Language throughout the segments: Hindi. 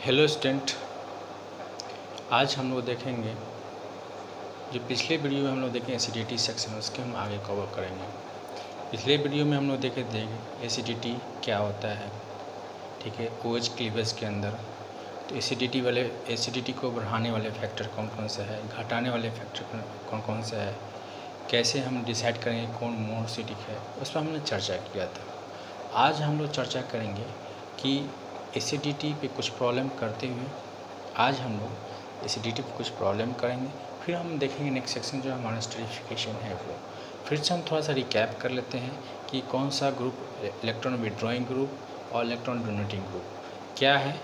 हेलो स्टूडेंट, आज हम लोग देखेंगे जो पिछले वीडियो में हम लोग देखें एसिडिटी सेक्शन, उसके हम आगे कवर करेंगे। पिछले वीडियो में हम लोग देंगे एसिडिटी क्या होता है, ठीक है, OH क्लीवेज के अंदर। तो एसिडिटी को बढ़ाने वाले फैक्टर कौन कौन से है, घटाने वाले फैक्टर कौन कौन से है, कैसे हम डिसाइड करेंगे कौन मोर एसिडिक है, उस पर हमने चर्चा किया था। आज हम लोग चर्चा करेंगे कि एसिडिटी पे कुछ प्रॉब्लम करते हुए आज हम लोग एसिडिटी पे कुछ प्रॉब्लम करेंगे, फिर हम देखेंगे नेक्स्ट सेक्शन जो हमारा स्टेरिफिकेशन है वो। फिर से हम थोड़ा सा रिकैप कर लेते हैं कि कौन सा ग्रुप इलेक्ट्रॉन विड्रॉइंग ग्रुप और इलेक्ट्रॉन डोनेटिंग ग्रुप क्या है,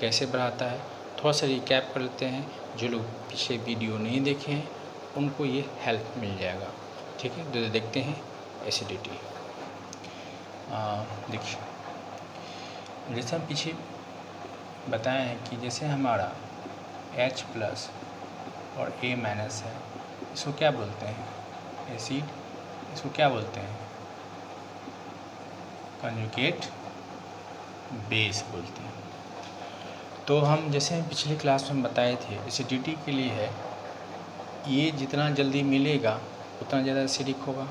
कैसे बढ़ाता है। थोड़ा सा रिकैप कर लेते हैं, जो लोग पीछे वीडियो नहीं देखे हैं उनको ये हेल्प मिल जाएगा, ठीक है। तो देखते हैं एसिडिटी। देखिए, जैसे हम पीछे बताए हैं कि जैसे हमारा H+ और A- है, इसको क्या बोलते हैं, एसिड। इसको क्या बोलते हैं, कंजुगेट बेस बोलते हैं। तो हम जैसे पिछली क्लास में बताए थे, एसिडिटी के लिए है ये जितना जल्दी मिलेगा उतना ज़्यादा एसिडिक होगा।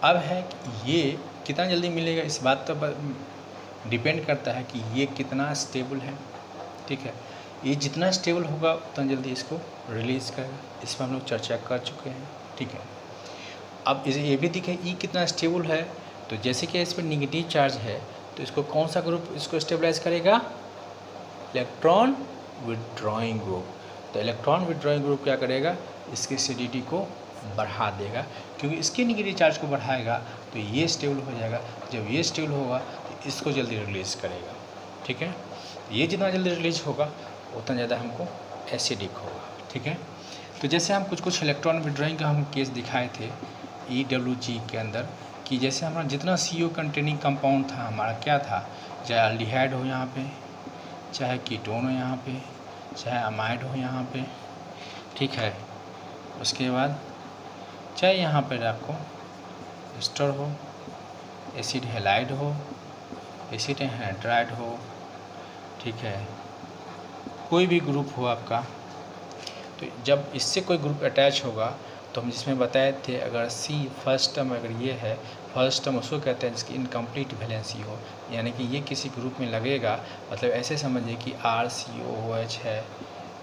अब है कि ये कितना जल्दी मिलेगा, इस बात पर डिपेंड करता है कि ये कितना स्टेबल है, ठीक है। ये जितना स्टेबल होगा उतना जल्दी इसको रिलीज़ करेगा, इस पर हम लोग चर्चा कर चुके हैं, ठीक है। अब इसे ये भी दिखे ई कितना स्टेबल है, तो जैसे कि इस पर निगेटिव चार्ज है तो इसको कौन सा ग्रुप इसको स्टेबलाइज करेगा, इलेक्ट्रॉन विड्रॉइंग ग्रुप। तो इलेक्ट्रॉन विड्रॉइंग ग्रुप क्या करेगा, इसकी एसिडिटी को बढ़ा देगा, क्योंकि इसके निगेटिव चार्ज को बढ़ाएगा तो ये स्टेबल हो जाएगा। जब ये स्टेबल होगा तो इसको जल्दी रिलीज़ करेगा, ठीक है। ये जितना जल्दी रिलीज होगा उतना ज़्यादा हमको एसिडिक होगा, ठीक है। तो जैसे हम कुछ इलेक्ट्रॉन विड्रॉइंग का हम केस दिखाए थे EWG के अंदर, कि जैसे हमारा जितना CO कंटेनिंग कंपाउंड था हमारा क्या था, चाहे अल्डिहाइड हो यहाँ पे, चाहे कीटोन हो यहाँ पे, चाहे अमाइड हो यहाँ पे, ठीक है। उसके बाद चाहे यहाँ पर आपको एस्टर हो, एसिड हैलाइड हो, एसिड एनहाइड्राइड हो, ठीक है, कोई भी ग्रुप हो आपका। तो जब इससे कोई ग्रुप अटैच होगा तो हम जिसमें बताए थे, अगर C फर्स्ट टर्म अगर ये है, फर्स्ट टर्म उसको कहते हैं जिसकी इनकम्प्लीट वैलेंसी हो, यानी कि ये किसी ग्रुप में लगेगा, मतलब ऐसे समझिए कि RCOOH है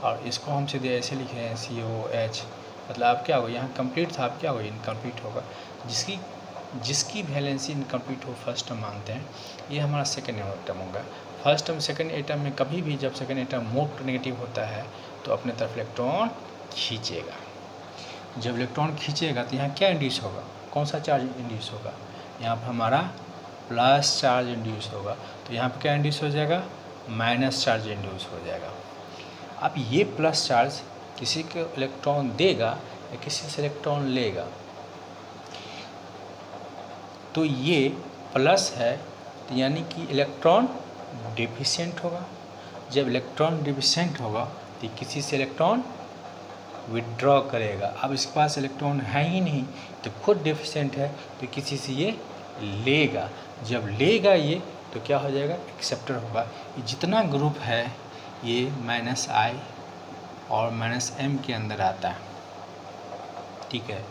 और इसको हम सीधे ऐसे लिखे हैं COH, मतलब आप क्या होगा, यहाँ कंप्लीट था, आप क्या होगा, इनकम्प्लीट होगा। जिसकी वैलेंसी इनकम्प्लीट हो फर्स्ट टर्म मानते हैं, ये हमारा सेकेंड एटम होगा। फर्स्ट टर्म सेकेंड एटम में कभी भी जब सेकेंड एटम मोस्ट नेगेटिव होता है तो अपने तरफ इलेक्ट्रॉन खींचेगा। जब इलेक्ट्रॉन खींचेगा तो यहाँ क्या इंड्यूस होगा, कौन सा चार्ज इंड्यूस होगा, यहाँ पर हमारा प्लस चार्ज इंड्यूस होगा। तो यहाँ पर क्या इंड्यूस हो जाएगा, माइनस चार्ज इंड्यूस हो जाएगा। अब ये प्लस चार्ज किसी को इलेक्ट्रॉन देगा या किसी से इलेक्ट्रॉन लेगा, तो ये प्लस है तो यानी कि इलेक्ट्रॉन डिफिशिएंट होगा। जब इलेक्ट्रॉन डिफिशिएंट होगा तो किसी से इलेक्ट्रॉन विड्रॉ करेगा। अब इसके पास इलेक्ट्रॉन है ही नहीं तो खुद डिफिशिएंट है, तो किसी से ये लेगा। जब लेगा ये तो क्या हो जाएगा, एक्सेप्टर होगा। ये जितना ग्रुप है ये -I और -M के अंदर आता है, ठीक है।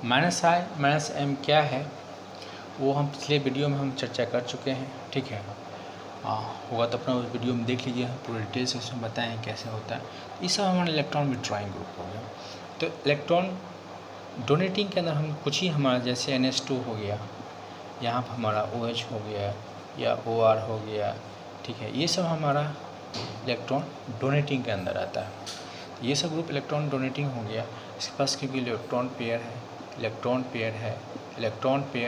-I -M क्या है वो हम पिछले वीडियो में हम चर्चा कर चुके हैं, ठीक है। होगा तो अपना उस वीडियो में देख लीजिए, पूरे डिटेल से उसमें बताएं हैं कैसे होता है। ये सब हमारा इलेक्ट्रॉन विड्रॉइंग ग्रुप हो गया। तो इलेक्ट्रॉन डोनेटिंग के अंदर हम कुछ ही हमारा जैसे NH2 हो गया, यहाँ पर हमारा OH हो गया या OR हो गया, ठीक है। ये सब हमारा इलेक्ट्रॉन डोनेटिंग के अंदर आता है। ये सब ग्रुप इलेक्ट्रॉन डोनेटिंग हो गया। इसके पास क्योंकि इलेक्ट्रॉन पेयर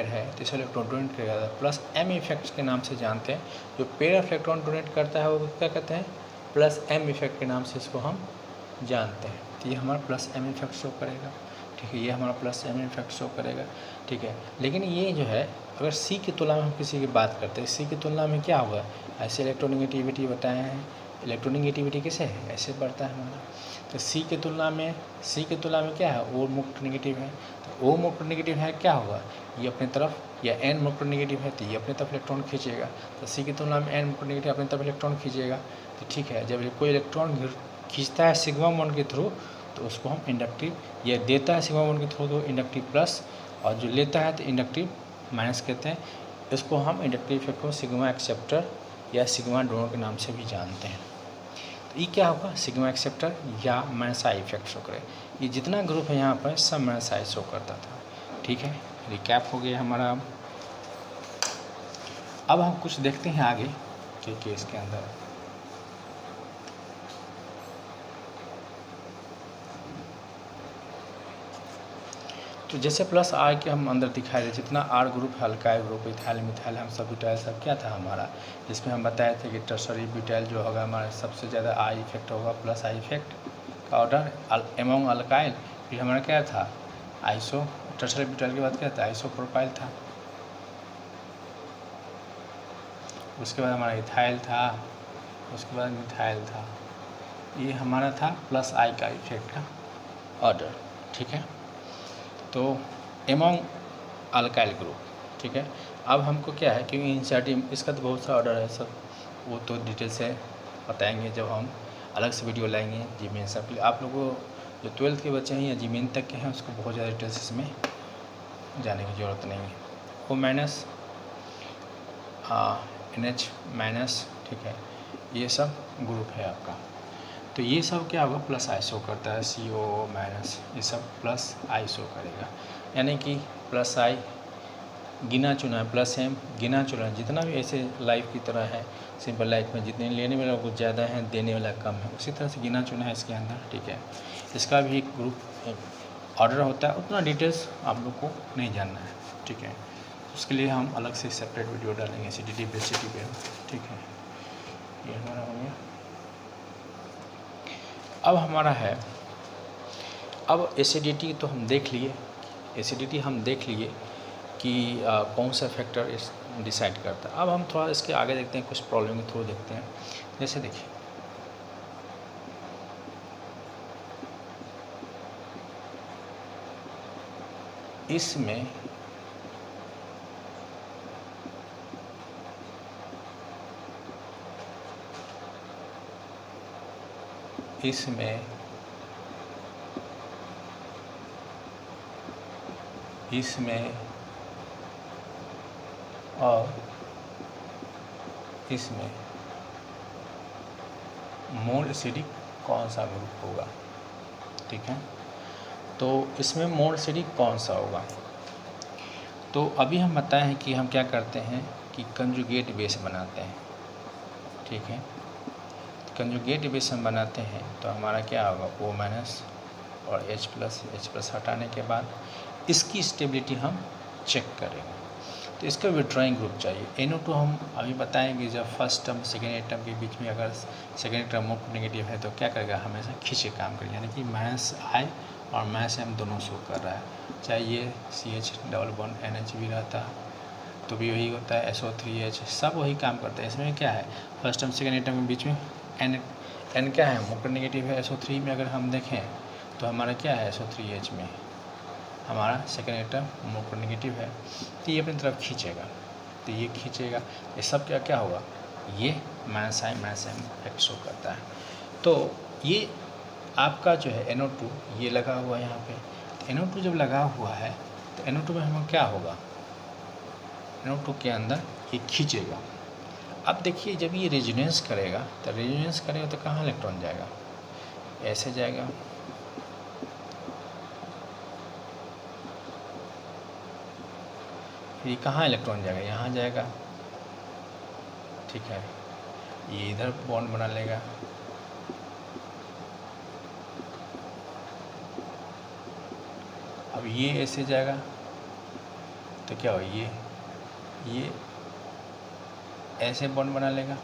है, तो इसे इलेक्ट्रॉन डोनेट करेगा। प्लस M इफेक्ट के नाम से जानते हैं, जो पेयर ऑफ इलेक्ट्रॉन डोनेट करता है वो क्या कहते हैं, प्लस M इफेक्ट के नाम से इसको हम जानते हैं। तो ये हमारा प्लस M इफेक्ट शो करेगा, ठीक है। ये हमारा प्लस M इफेक्ट शो करेगा, ठीक है। लेकिन ये जो है अगर C की तुलना में हम किसी की बात करते हैं, C की तुलना में क्या होगा, ऐसे इलेक्ट्रोनेगेटिविटी बताए हैं। इलेक्ट्रोनेगेटिविटी कैसे है, ऐसे बढ़ता है हमारा। तो C की तुलना में क्या है, O मुक्त नेगेटिव है। तो O मुक्त नेगेटिव है, क्या होगा, ये अपनी तरफ, या n मोनोनेगेटिव है तो ये अपनी तरफ इलेक्ट्रॉन खींचेगा, तो C की तुलना में n मोनोनेगेटिव अपनी तरफ इलेक्ट्रॉन खींचेगा। तो ठीक है, जब कोई इलेक्ट्रॉन खींचता है सिग्मा बॉन्ड के थ्रू तो उसको हम इंडक्टिव, ये देता है सिग्मा बॉन्ड के थ्रू तो इंडक्टिव प्लस, और जो लेता है तो इंडक्टिव माइनस कहते हैं। इसको हम इंडक्टिव इफेक्ट को सिग्मा एक्सेप्टर या सिग्मा डोनर के नाम से भी जानते हैं। तो ये क्या होगा, सिग्मा एक्सेप्टर या माइनस आई इफेक्ट शो करे। ये जितना ग्रुप है यहाँ पर सब माइनस आई शो करता था। ठीक है, रिकैप हो गया हमारा। अब हम कुछ देखते हैं आगे के केस के अंदर। तो जैसे प्लस आई के हम अंदर दिखाए थे, जितना आर ग्रुप है, अल्काइल ग्रुप, इथाइल मिथाइल, हम सब ब्यूटाइल सब क्या था हमारा, जिसमें हम बताए थे कि टर्सरी ब्यूटाइल जो होगा हमारा सबसे ज़्यादा आई इफेक्ट होगा, प्लस आई इफेक्ट का ऑर्डर एमोंग अल्काइल। फिर हमारा क्या था, आइसो, टर्सरी ब्यूटाइल के बाद क्या था, आइसोप्रोपाइल था। उसके बाद हमारा इथाइल था, उसके बाद मिथाइल था। ये हमारा था प्लस आई का इफेक्ट का ऑर्डर। ठीक है, तो एमोंग अल्काइल ग्रुप। ठीक है, अब हमको क्या है, क्योंकि इंसर्टिव इसका तो बहुत सा ऑर्डर है सब, वो तो डिटेल से बताएंगे जब हम अलग से वीडियो लाएंगे जीमेन सब के लिए। आप लोगों जो 12th के बच्चे हैं या जीमेन तक के हैं उसको बहुत ज़्यादा डिटेल्स इसमें जाने की ज़रूरत नहीं है। ओ माइनस NH माइनस, ठीक है, ये सब ग्रुप है आपका। तो ये सब क्या होगा, प्लस आई शो करता है, CO माइनस, ये सब प्लस आई शो करेगा। यानी कि प्लस आई गिना चुना है, प्लस M गिना चुना है। जितना भी ऐसे लाइफ की तरह है, सिंपल लाइफ में जितने लेने वाला कुछ ज़्यादा है, देने वाला कम है, उसी तरह से गिना चुना है इसके अंदर। ठीक है, इसका भी एक ग्रुप ऑर्डर होता है, उतना डिटेल्स आप लोग को नहीं जानना है। ठीक है, उसके लिए हम अलग से सेपरेट वीडियो डालेंगे एसिडिटी बेसिडिटी पे। ठीक है, ये हमारा हो गया। अब हमारा है, अब एसिडिटी तो हम देख लिए, एसिडिटी हम देख लिए कि कौन सा फैक्टर इस डिसाइड करता है। अब हम थोड़ा इसके आगे देखते हैं, कुछ प्रॉब्लम के थ्रू देखते हैं। जैसे देखिए, इसमें और इसमें मोर एसिडिक कौन सा ग्रुप होगा। ठीक है, तो इसमें मोर एसिडिक कौन सा होगा। तो अभी हम बताए हैं कि हम क्या करते हैं कि कंजुगेट बेस बनाते हैं। ठीक है, कंजुगेट बेस हम बनाते हैं तो हमारा क्या होगा, O माइनस और H+ हटाने के बाद इसकी स्टेबिलिटी हम चेक करेंगे। तो इसका विड्रॉइंग ग्रुप चाहिए। NO2 हम अभी बताएंगे, जब फर्स्ट टर्म सेकेंड टर्म के बीच में अगर सेकेंड टर्म मोर नेगेटिव है तो क्या करेगा, हमेशा खींचे काम करेगा, यानी कि माइनस I और माइनस M दोनों शो कर रहा है। चाहे ये CH डबल बॉन्ड NH भी रहता तो भी वही होता है, SO3H सब वही काम करता है। इसमें क्या है, फर्स्ट टर्म सेकेंड टर्म के बीच में N क्या है, मोर नेगेटिव है। SO3 में अगर हम देखें तो हमारा क्या है, SO3H में हमारा सेकेंड एटम मोर नेगेटिव है, तो ये अपनी तरफ खींचेगा, तो ये खींचेगा, ये सब क्या क्या होगा, ये माइनस आई माइनस M इफेक्ट शो करता है। तो ये आपका जो है NO2 ये लगा हुआ है यहाँ पे। तो NO2 जब लगा हुआ है तो NO2 में हम क्या होगा, NO2 के अंदर ये खींचेगा। अब देखिए, जब ये रेजोनेंस करेगा तो कहाँ इलेक्ट्रॉन जाएगा, ऐसे जाएगा, ये कहाँ इलेक्ट्रॉन जाएगा, यहाँ जाएगा। ठीक है, ये इधर बॉन्ड बना लेगा, अब ये ऐसे जाएगा तो क्या हो, ये ऐसे बॉन्ड बना लेगा,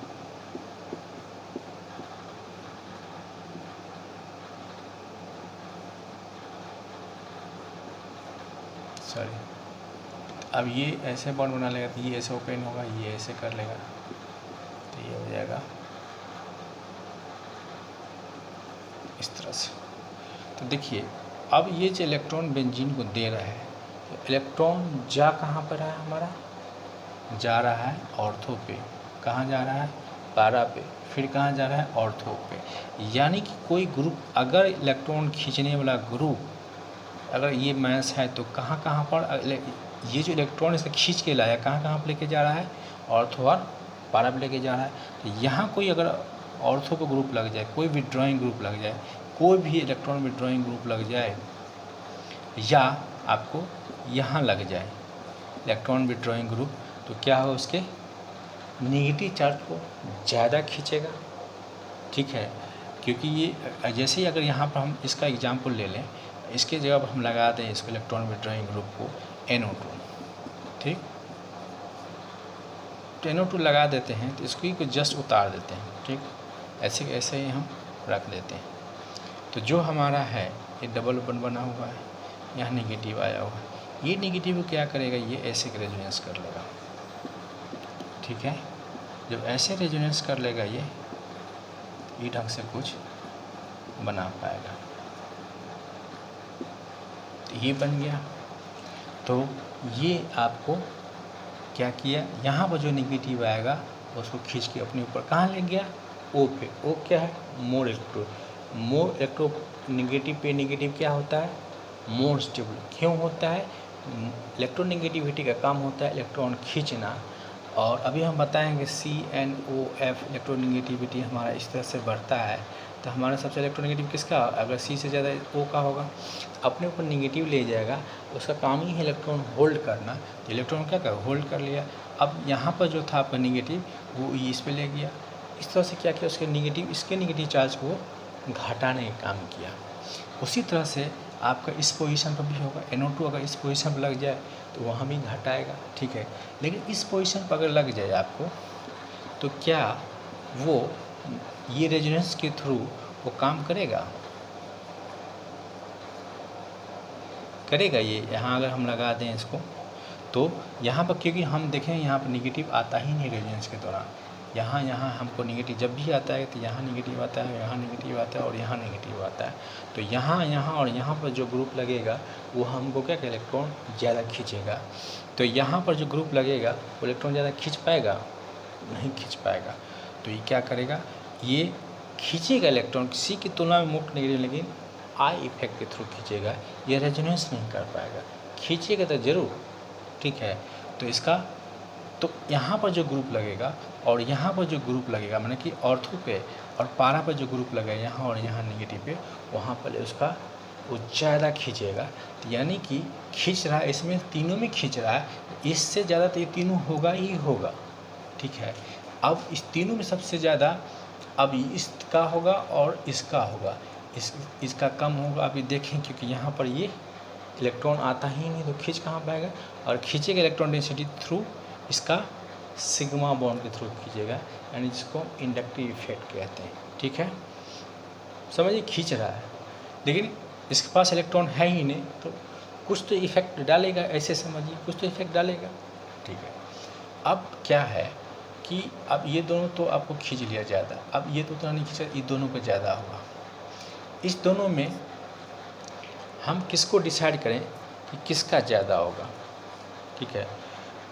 सॉरी, अब ये ऐसे बॉन्ड बना लेगा तो ये ऐसे ओपन होगा, ये ऐसे कर लेगा तो ये हो जाएगा इस तरह से। तो देखिए, अब ये जो इलेक्ट्रॉन बेंजीन को दे रहा है इलेक्ट्रॉन जा कहाँ पर है हमारा, जा रहा है ऑर्थो पे। कहाँ जा रहा है, पारा पे। फिर कहाँ जा रहा है, ऑर्थो पे। यानी कि कोई ग्रुप अगर इलेक्ट्रॉन खींचने वाला ग्रुप अगर ये मास है तो कहाँ कहाँ पर ये जो इलेक्ट्रॉन इसे खींच के लाया कहाँ कहाँ पर लेके जा रहा है, ऑर्थो और पारा पे लेके जा रहा है। तो यहाँ कोई अगर ऑर्थो को ग्रुप लग जाए, कोई विड्रॉइंग ग्रुप लग जाए, कोई भी इलेक्ट्रॉन विड्रॉइंग ग्रुप लग जाए, या आपको यहाँ लग जाए इलेक्ट्रॉन विड्रॉइंग ग्रुप, तो क्या हो, उसके नेगेटिव चार्ज को ज़्यादा खींचेगा। ठीक है, क्योंकि ये जैसे ही अगर यहाँ पर हम इसका एग्जाम्पल ले लें, इसके जगह पर हम लगा दें इसको इलेक्ट्रॉन विड्रॉइंग ग्रुप को NO2, ठीक, तो NO2 लगा देते हैं तो इसको ही जस्ट उतार देते हैं। ठीक, ऐसे ऐसे ही हम रख देते हैं। तो जो हमारा है ये डबल बॉन्ड बना हुआ है, यहाँ नेगेटिव आया हुआ है। ये नेगेटिव क्या करेगा, ये ऐसे रेजोनेंस कर लेगा। ठीक है, जब ऐसे रेजोनेंस कर लेगा ये ढंग से कुछ बना पाएगा। तो ये बन गया। तो ये आपको क्या किया, यहाँ पर जो नेगेटिव आएगा उसको खींच के अपने ऊपर कहाँ ले गया, O पे। O क्या है, मोर इलेक्ट्रो नेगेटिव पे नेगेटिव क्या होता है, मोर स्टेबल। क्यों होता है, इलेक्ट्रोनेगेटिविटी का काम होता है इलेक्ट्रॉन खींचना। और अभी हम बताएंगे CNOF इलेक्ट्रोनेगेटिविटी हमारा इस तरह से बढ़ता है। तो हमारा सबसे इलेक्ट्रोनेगेटिव किसका, अगर C से ज़्यादा O का होगा, अपने ऊपर नेगेटिव ले जाएगा, उसका काम ही है इलेक्ट्रॉन होल्ड करना। तो इलेक्ट्रॉन क्या कर, होल्ड कर लिया। अब यहाँ पर जो था आपका नेगेटिव वो इस पे ले गया। इस तरह से क्या किया, उसके नेगेटिव, इसके नेगेटिव चार्ज को घटाने का काम किया। उसी तरह से आपका इस पोजीशन पर भी होगा। NO2 अगर इस पोजीशन पर लग जाए तो वहाँ भी घटाएगा। ठीक है, लेकिन इस पोजीशन पर अगर लग जाए आपको, तो क्या वो ये रेजोनेंस के थ्रू वो काम करेगा, करेगा ये। यहाँ अगर हम लगा दें इसको, तो यहाँ पर क्योंकि हम देखें यहाँ पर नेगेटिव आता ही नहीं रेजोनेंस के दौरान। यहाँ हमको नेगेटिव जब भी आता है तो यहाँ नेगेटिव आता है, यहाँ नेगेटिव आता है और यहाँ नेगेटिव आता है। तो यहाँ और यहाँ पर जो ग्रुप लगेगा वो हमको क्या करेगा, इलेक्ट्रॉन ज़्यादा खींचेगा। तो यहाँ पर जो ग्रुप लगेगा वो इलेक्ट्रॉन ज़्यादा खींच पाएगा, नहीं खींच पाएगा। तो ये क्या करेगा, ये खींचेगा इलेक्ट्रॉन किसी की तुलना में मोस्ट नेगेटिव, लेकिन आई इफेक्ट के थ्रू खींचेगा। ये रेजोनेंस नहीं कर पाएगा, खींचेगा तो ज़रूर। ठीक है, तो इसका तो यहाँ पर जो ग्रुप लगेगा और यहाँ पर जो ग्रुप लगेगा, माने कि ऑर्थो पे और पारा पर जो ग्रुप लगेगा यहाँ और यहाँ नेगेटिव पे, वहाँ पर उसका वो ज़्यादा खींचेगा। तो यानी कि खींच रहा है, इसमें तीनों में खींच रहा है, इससे ज़्यादा तो ये तीनों होगा ही होगा। ठीक है, अब इस तीनों में सबसे ज़्यादा अब इसका होगा और इसका होगा, इसका कम होगा। अभी देखें, क्योंकि यहाँ पर ये इलेक्ट्रॉन आता ही नहीं, तो खींच कहाँ पाएगा, और खींचेगा इलेक्ट्रॉन डेंसिटी थ्रू इसका सिग्मा बॉन्ड के थ्रू खींचेगा, यानी जिसको इंडक्टिव इफेक्ट कहते हैं। ठीक है, समझिए खींच रहा है लेकिन इसके पास इलेक्ट्रॉन है ही नहीं, तो कुछ तो इफेक्ट डालेगा, ऐसे समझिए कुछ तो इफेक्ट डालेगा। ठीक है, अब क्या है कि अब ये दोनों तो आपको खींच लिया ज़्यादा, अब ये तो उतना नहीं खींचा, ये दोनों पे ज़्यादा होगा। इस दोनों में हम किसको डिसाइड करें कि किसका ज़्यादा होगा। ठीक है,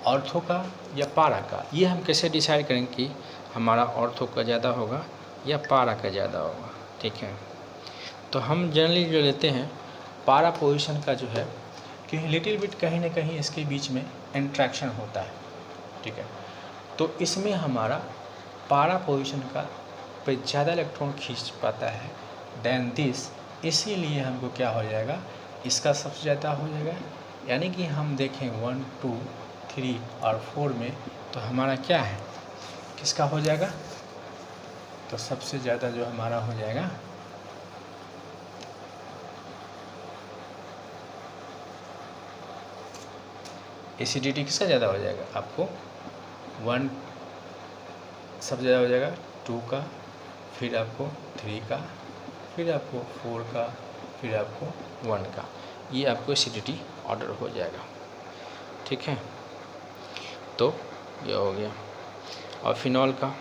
ऑर्थो का या पारा का, ये हम कैसे डिसाइड करें कि हमारा ऑर्थो का ज़्यादा होगा या पारा का ज़्यादा होगा। ठीक है, तो हम जनरली जो लेते हैं पारा पोजीशन का जो है, कि लिटिल बिट कहीं ना कहीं इसके बीच में इंट्रैक्शन होता है। ठीक है, तो इसमें हमारा पारा पोजीशन का पे ज़्यादा इलेक्ट्रॉन खींच पाता है देन दिस, इसीलिए हमको क्या हो जाएगा, इसका सबसे ज़्यादा हो जाएगा। यानी कि हम देखें 1, 2, 3 और 4 में, तो हमारा क्या है, किसका हो जाएगा, तो सबसे ज़्यादा जो हमारा हो जाएगा एसिडिटी, किसका ज़्यादा हो जाएगा, आपको 1 सबसे ज़्यादा हो जाएगा, 2 का, फिर आपको 3 का, फिर आपको 4 का, फिर आपको 1 का। ये आपको एसिडिटी ऑर्डर हो जाएगा। ठीक है, तो ये हो गया। और फिनॉल का,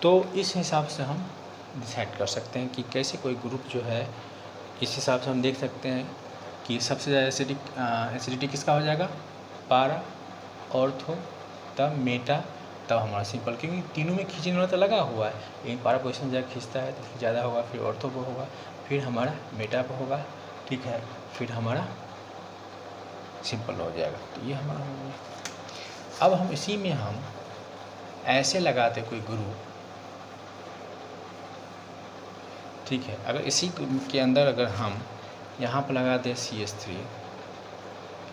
तो इस हिसाब से हम डिसाइड कर सकते हैं कि कैसे कोई ग्रुप जो है, इस हिसाब से हम देख सकते हैं कि सबसे ज़्यादा एसिडिटी किसका हो जाएगा, पारा, ऑर्थो, तब मेटा, तब हमारा सिंपल, क्योंकि तीनों में खींचने वाला तो लगा हुआ है। लेकिन पारा पोजीशन जब खींचता है तो फिर ज़्यादा होगा, फिर ऑर्थो पर होगा, फिर हमारा मेटा पर होगा, ठीक है, फिर हमारा सिंपल हो जाएगा। तो ये हमारा हो गया। अब हम इसी में हम ऐसे लगाते कोई ग्रुप, ठीक है, अगर इसी के अंदर अगर हम यहाँ पर लगा दे CH3,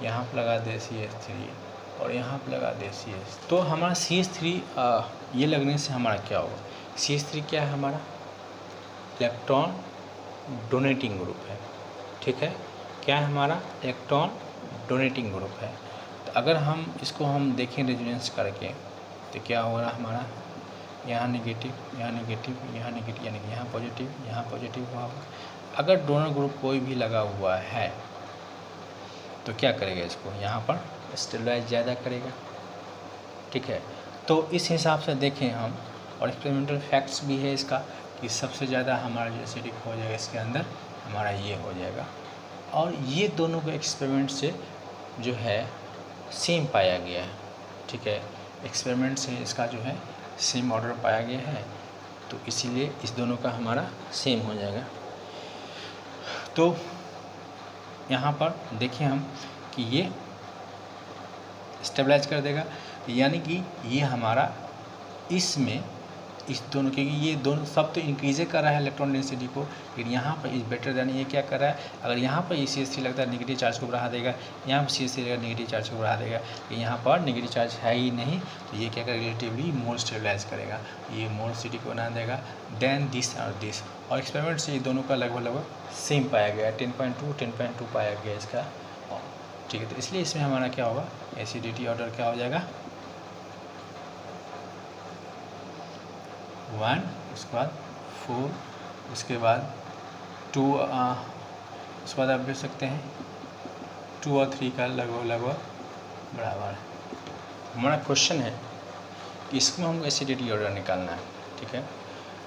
यहाँ पर लगा दे CH3 और यहाँ पर लगा दे CH, तो हमारा CH3 ये लगने से हमारा क्या होगा, CH3 क्या है, हमारा इलेक्ट्रॉन डोनेटिंग ग्रुप है, ठीक है, क्या है, हमारा इलेक्ट्रॉन डोनेटिंग ग्रुप है। तो अगर हम इसको हम देखें रेजोनेंस करके तो क्या हो रहा हमारा, यहाँ नेगेटिव, यहाँ नेगेटिव, यहाँ नेगेटिव, यानी कि यहाँ पॉजिटिव हुआ होगा। अगर डोनर ग्रुप कोई भी लगा हुआ है तो क्या करेगा, इसको यहाँ पर स्टेबलाइज ज़्यादा करेगा, ठीक है। तो इस हिसाब से देखें हम, और एक्सपेरिमेंटल फैक्ट्स भी है इसका कि सबसे ज़्यादा हमारा जो एसिडिक हो जाएगा इसके अंदर हमारा ये हो जाएगा। और ये दोनों के एक्सपेरिमेंट से जो है सेम पाया गया है, ठीक है, एक्सपेरिमेंट से इसका जो है सेम ऑर्डर पाया गया है, तो इसीलिए इस दोनों का हमारा सेम हो जाएगा। तो यहाँ पर देखें हम कि ये स्टेबलाइज कर देगा, यानी कि ये हमारा इसमें इस दोनों, क्योंकि ये दोनों सब तो इंक्रीज़ कर रहा है इलेक्ट्रॉन डेंसिटी को, लेकिन यहाँ पर इस बेटर देन ये क्या कर रहा है, अगर यहाँ पर ये CH3 लगता है नेगेटिव चार्ज को बढ़ा देगा, यहाँ पर CH3 लगेगा नेगेटिव चार्ज को बढ़ा देगा, यहाँ पर नेगेटिव चार्ज है ही नहीं, तो ये क्या करेगा, रिलेटिवली मोर स्टेबलाइज करेगा, ये मोर सिटी को बना देगा देन दिस और दिस। और एक्सपेरिमेंट से ये दोनों का लगभग सेम पाया गया, 10.2 पाया गया इसका, ठीक है। तो इसलिए इसमें हमारा क्या होगा, एसिडिटी ऑर्डर क्या हो जाएगा 1, उसके बाद 4, उसके बाद 2, उसके बाद आप देख सकते हैं 2 और 3 का लगभग बराबर है। हमारा क्वेश्चन है कि इसमें हमको एसिडिटी ऑर्डर निकालना है, ठीक है।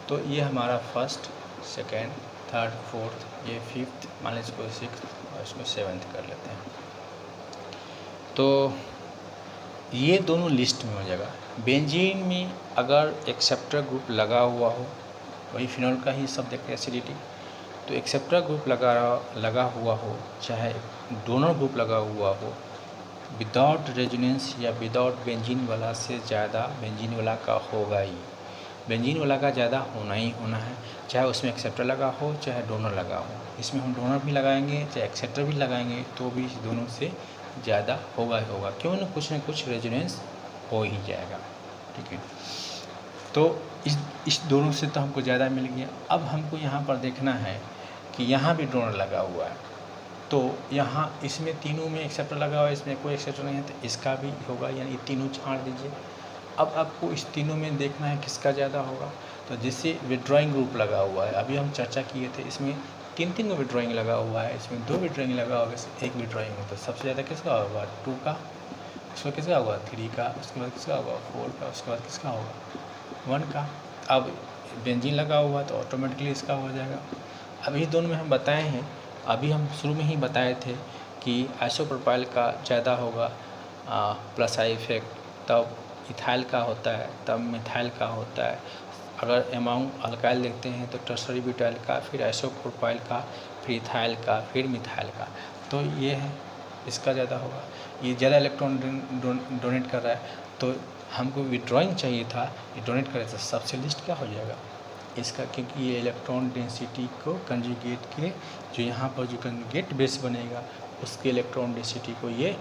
तो ये हमारा फर्स्ट, सेकेंड, थर्ड, फोर्थ, ये फिफ्थ, मान लीजिए इसको 6th और इसको 7th कर लेते हैं। तो ये दोनों लिस्ट में हो जाएगा। बेंजीन में अगर एक्सेप्टर ग्रुप लगा हुआ हो, वही फिनॉल का ही सब देखते हैं एसिडिटी, तो एक्सेप्टर ग्रुप लगा हुआ हो, चाहे डोनर ग्रुप लगा हुआ हो, विदाउट रेजोनेंस या विदाउट बेंजीन वाला से ज़्यादा बेंजीन वाला का होगा ही, बेंजीन वाला का ज़्यादा होना ही होना है, चाहे उसमें एक्सेप्टर लगा हो चाहे डोनर लगा हो। इसमें हम डोनर भी लगाएंगे चाहे एक्सेप्टर भी लगाएंगे तो भी इस दोनों से ज़्यादा होगा ही होगा, क्यों ना कुछ रेजोनेंस हो ही जाएगा, ठीक है। तो इस दोनों से तो हमको ज़्यादा मिल गया। अब हमको यहाँ पर देखना है कि यहाँ भी डोनर लगा हुआ है, तो यहाँ इसमें तीनों में एक्सेप्टर लगा हुआ है, इसमें कोई एक्सेप्टर नहीं है, तो इसका भी होगा, यानी तीनों छाड़ दीजिए। अब आपको इस तीनों में देखना है किसका ज़्यादा होगा। तो जैसे विड्रॉइंग ग्रुप लगा हुआ है, अभी हम चर्चा किए थे, इसमें 3 विड्रॉइंग लगा हुआ है, इसमें 2 विड्रॉइंग लगा होगा, 1 विड्रॉइंग है, तो सबसे ज़्यादा किसका होगा 2 का, उसका किसका होगा 3 का, उसके बाद किसका होगा 4 का, उसके बाद किसका होगा 1 का। अब बेंजीन लगा हुआ तो ऑटोमेटिकली इसका हो जाएगा। अभी दोनों में हम बताए हैं, अभी हम शुरू में ही बताए थे कि आइसोप्रोपाइल का ज़्यादा होगा प्लस आई इफेक्ट, तब इथाइल का होता है, तब मिथाइल का होता है। अगर अमाउंट अल्काइल देखते हैं तो टर्सरी ब्यूटाइल का, फिर आइसोप्रोपाइल का, फिर इथाइल का, फिर मिथाइल का, तो ये है इसका ज़्यादा होगा। ये ज़्यादा इलेक्ट्रॉन डोनेट कर रहा है, तो हमको विड्रॉइंग चाहिए था, ये डोनेट करे तो सबसे लिस्ट क्या हो जाएगा इसका, क्योंकि ये इलेक्ट्रॉन डेंसिटी को कंजुगेट के जो यहाँ पर जो कंजुगेट बेस बनेगा उसके इलेक्ट्रॉन डेंसिटी को ये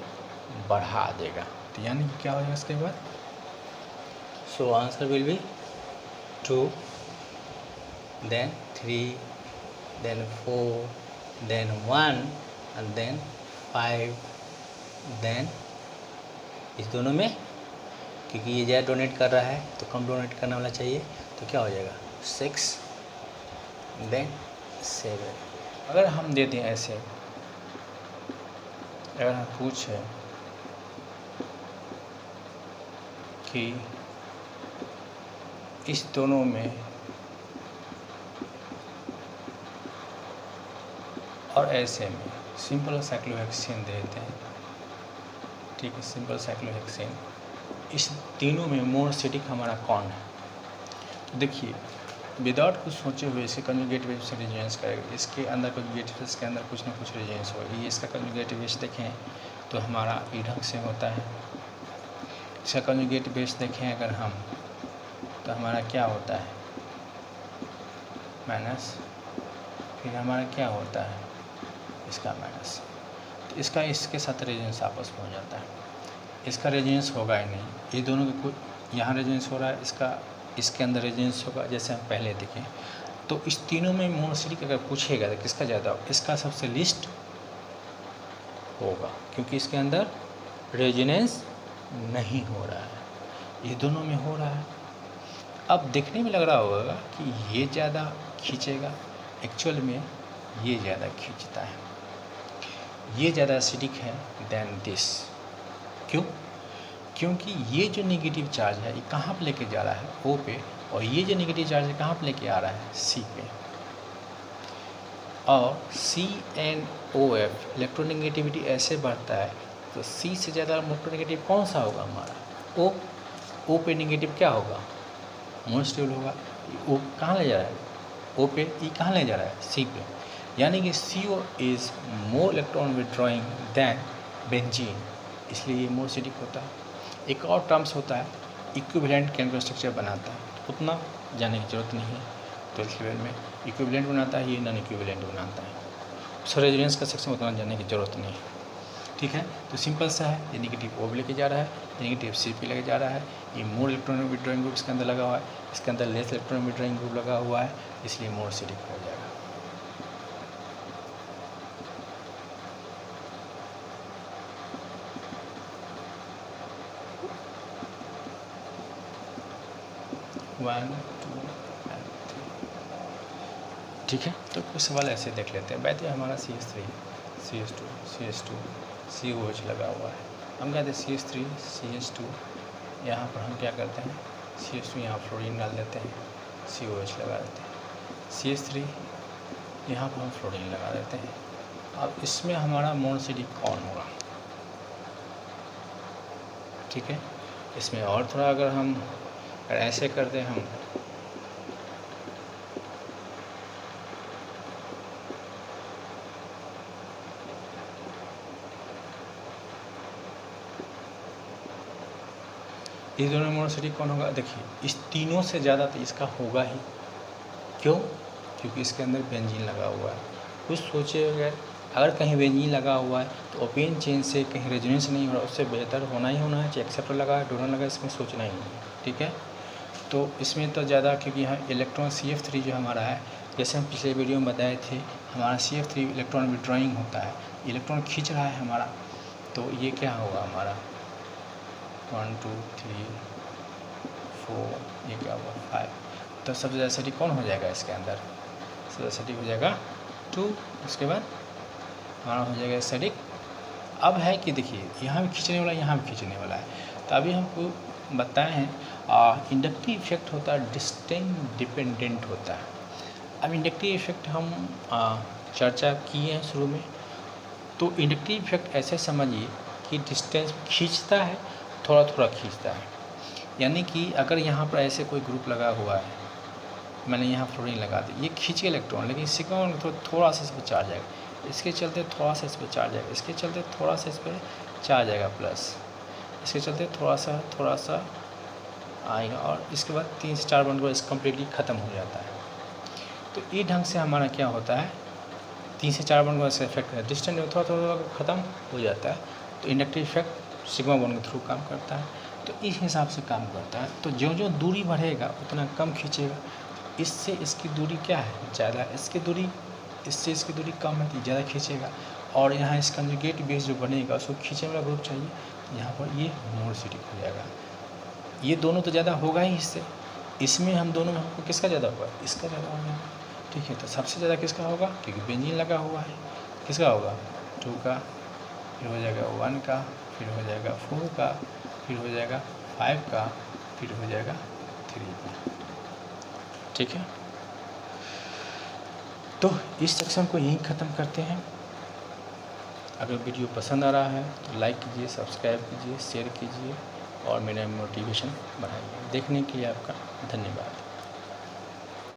बढ़ा देगा। तो यानी कि क्या हो जाएगा इसके बाद, so answer will be 2, then 3, then 4, then 1 and then 5, then इस दोनों में क्योंकि ये ज़्यादा डोनेट कर रहा है तो कम डोनेट करने वाला चाहिए, तो क्या हो जाएगा 6, then 7। अगर हम दे दें ऐसे, अगर हम पूछें कि इस दोनों में और ऐसे में सिंपल साइक्लोहेक्सेन दे देते हैं, ठीक है, सिंपल साइक्लोहेक्सेन। इस तीनों में मोर एसिडिक हमारा कौन है? तो देखिए विदाउट कुछ सोचे हुए इसके कंजुगेट बेस से रेजोनेंस करेगा, इसके अंदर कंजुगेट बेस के अंदर कुछ ना कुछ रेजोनेंस होगा। ये इसका कंजुगेट बेस देखें तो हमारा ई ढंग से होता है। इसका कंजुगेट बेस देखें अगर हम तो हमारा क्या होता है माइनस, फिर हमारा क्या होता है इसका माइनस, तो इसका इसके साथ रेजोनेंस आपस में हो जाता है। इसका रेजोनेंस होगा ही नहीं, ये दोनों के कोई यहाँ रेजोनेंस हो रहा है, इसका इसके अंदर रेजोनेंस होगा। जैसे हम पहले देखें तो इस तीनों में मोर एसिडिक अगर पूछेगा तो किसका ज़्यादा होगा? इसका सबसे लिस्ट होगा, क्योंकि इसके अंदर रेजोनेंस नहीं हो रहा है, ये दोनों में हो रहा है। अब देखने में लग रहा होगा कि ये ज़्यादा खींचेगा, एक्चुअल में ये ज़्यादा खींचता है, ये ज़्यादा एसिडिक है देन दिस। क्यों? क्योंकि ये जो नेगेटिव चार्ज है ये कहाँ पे लेके जा रहा है? O पे, और ये जो नेगेटिव चार्ज है कहाँ पे लेके आ रहा है? C पे। और CnOF इलेक्ट्रोनेगेटिविटी ऐसे बढ़ता है तो C से ज़्यादा इलेक्ट्रोनेगेटिव कौन सा होगा हमारा? O। O पे नेगेटिव क्या होगा? मोर स्टेबल होगा। O कहाँ ले जा रहा है? O पे, E कहाँ ले जा रहा है? C पे। यानी कि CO is more electron withdrawing than benzene, इसलिए ये मोर एसिडिक होता है। एक और टर्म्स होता है इक्विवेलेंट केमिकल स्ट्रक्चर बनाता है, उतना जाने की जरूरत नहीं है 12th लेवल में। इक्विवेलेंट बनाता है, ये नॉन इक्विवेलेंट बनाता है, उसका रेजोनेंस का सेक्शन उतना जानने की जरूरत नहीं है, ठीक है। तो सिंपल सा है, ये नेगेटिव O लेके जा रहा है, ये नेगेटिव C पे लेके जा रहा है, ये मोर इलेक्ट्रॉन विड्रॉइंग ग्रुप इसके अंदर लगा हुआ है, इसके अंदर लेस इलेक्ट्रॉन विड्रॉइंग ग्रुप लगा हुआ है, इसलिए मोर एसिडिक हो जाएगा। वन टू ठीक है। तो कुछ सवाल ऐसे देख लेते हैं। वैसे हमारा CH3 CH2 CH2 COH लगा हुआ है, हम कहते हैं CH3 CH2, यहाँ पर हम क्या करते हैं CH2 यहाँ फ्लोरीन डाल देते हैं, COH लगा देते हैं, CH3 यहाँ पर हम फ्लोरीन लगा देते हैं। अब इसमें हमारा मोर एसिडिक कौन होगा? ठीक है, इसमें और थोड़ा अगर हम ऐसे करते हैं, हम इस दोनों में मोर एसिडिक कौन होगा? देखिए इस तीनों से ज़्यादा तो इसका होगा ही। क्यों? क्योंकि इसके अंदर बेंजीन लगा हुआ है। कुछ सोचे अगर कहीं बेंजीन लगा हुआ है तो ओपेन चेन से कहीं रेजोनेंस नहीं हो रहा, उससे बेहतर होना ही होना है, चाहे एक्सेप्टर लगा है डोनर लगा, इसमें सोचना ही नहीं है, ठीक है। तो इसमें तो ज़्यादा, क्योंकि यहाँ इलेक्ट्रॉन CF3 जो हमारा है, जैसे हम पिछले वीडियो में बताए थे, हमारा CF3 इलेक्ट्रॉन विड्रॉइंग होता है, इलेक्ट्रॉन खींच रहा है हमारा, तो ये क्या होगा हमारा 1 2 3 4, ये क्या हुआ 5, तो सबसे ज़्यादा एसिडिक कौन हो जाएगा इसके अंदर? सबसे एसिडिक हो जाएगा 2, उसके बाद हमारा हो जाएगा एसिडिक। अब है कि देखिए यहाँ भी खींचने वाला, यहाँ भी खींचने वाला है, तो अभी हमको बताए हैं इंडक्टिव इफेक्ट होता है, डिस्टेंस डिपेंडेंट होता है। अब इंडक्टिव इफेक्ट हम चर्चा किए हैं शुरू में, तो इंडक्टिव इफेक्ट ऐसे समझिए कि डिस्टेंस खींचता है, थोड़ा थोड़ा खींचता है। यानी कि अगर यहाँ पर ऐसे कोई ग्रुप लगा हुआ है, मैंने यहाँ फ्लोरीन लगा दी, ये खींचे इलेक्ट्रॉन, लेकिन सिग्मा थोड़ा सा इस पर चार्ज आएगा, इसके चलते थोड़ा सा इस पर चार्ज आएगा, इसके चलते थोड़ा सा इस पर चार्ज आएगा प्लस, इसके चलते थोड़ा सा आएगा, और इसके बाद 3 से 4 बॉन्ड को इस कम्प्लीटली ख़त्म हो जाता है। तो ये ढंग से हमारा क्या होता है, 3 से 4 बॉन्ड का इफेक्ट है, डिस्टेंस में थोड़ा ख़त्म हो जाता है। तो इंडक्टिव इफेक्ट सिग्मा बॉन्ड के थ्रू काम करता है, तो इस हिसाब से काम करता है। तो जो दूरी बढ़ेगा उतना कम खींचेगा, इससे इसकी दूरी क्या है ज़्यादा, इसकी दूरी इससे इसकी दूरी कम है तो ज़्यादा खींचेगा। और यहाँ इस कंजुगेट बेस जो बनेगा उसको खींचने वाला ग्रुप चाहिए, यहाँ पर ये मोर एसिडिक हो जाएगा। ये दोनों तो ज़्यादा होगा ही इससे, इसमें हम दोनों में हमको किसका ज़्यादा होगा? इसका ज़्यादा होगा, ठीक है। तो सबसे ज़्यादा किसका होगा? क्योंकि बेंजीन लगा हुआ है, किसका होगा? 2 का, फिर हो जाएगा 1 का, फिर हो जाएगा 4 का, फिर हो जाएगा 5 का, फिर हो जाएगा 3 का, ठीक है। तो इस सेक्शन को यहीं ख़त्म करते हैं। अगर वीडियो पसंद आ रहा है तो लाइक कीजिए, सब्सक्राइब कीजिए, शेयर कीजिए और मेरा मोटिवेशन बढ़ाइए। देखने के लिए आपका धन्यवाद।